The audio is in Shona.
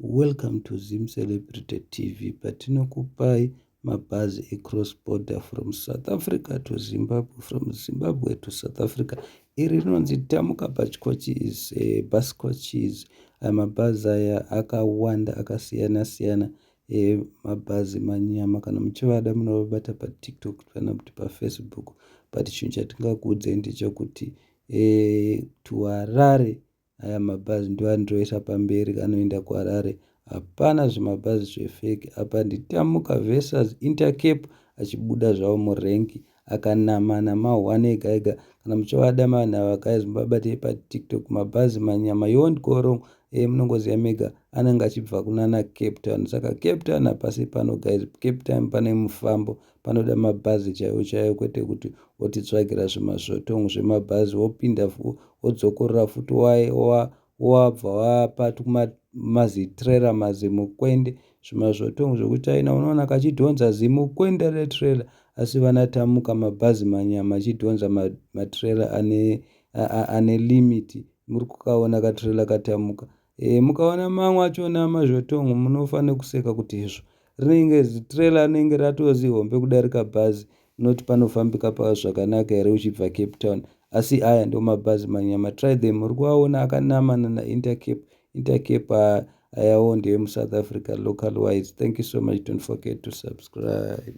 Welcome to Zim Celebrated TV, patinokupai mabhazi ecross border from South Africa to Zimbabwe, from Zimbabwe to South Africa. Iri rinonzi Tamuka Bus Coaches. Mabhazi aya akawanda akasiyana-siyana, mabhazi manyama. Kana muchivada munovabata paTikTok kana kuti paFacebook. But chinhu chatingakuudzai ndechekuti tuHarare aya mabhazi ndiwo andinoisa pamberi, anoenda kuHarare. Hapana zvimabhazi zvefeki. Apa ndiTamuka versus Intercape achibuda zvavo murengi, akanamana ma1 ega ega. Kana muchovada vanhu ava guys, muvabatei paTikTok. Mabhazi manyama, you won't go wrong. Munongoziva mega anenge achibva kunana Cape Town. Saka Cape Town hapasi pano guys. Cape Town pane mufambo, panoda mabhazi chaiwo chaiwo, kwete kuti wotitsvagira zvimazvotongo zvemabhazi wopinda wodzokorora futi wabva wapata mazitrailer mazimukwende, zvimazvotongo zvokuti aina unoona kachidhonza zimukwende retrailer. Asi vana Tamuka mabhazi manyama achidhonza matrailer ane limiti. Muri kukaona katrailer kaTamuka. Mukaona mamwe achona mazvotongo munofanira kuseka kuti izvo rinenge zitrailer rinenge ratozi hombe kudarika bhazi, noti panofambika zvakanaka here uchibva Cape Town. Asi aya ndo mabhazi manyama. Try them. Muri kuaona akanamana naIntercape. Intercape ayawo ndeemuSouth Africa local wise. Thank you so much. Don't forget to subscribe.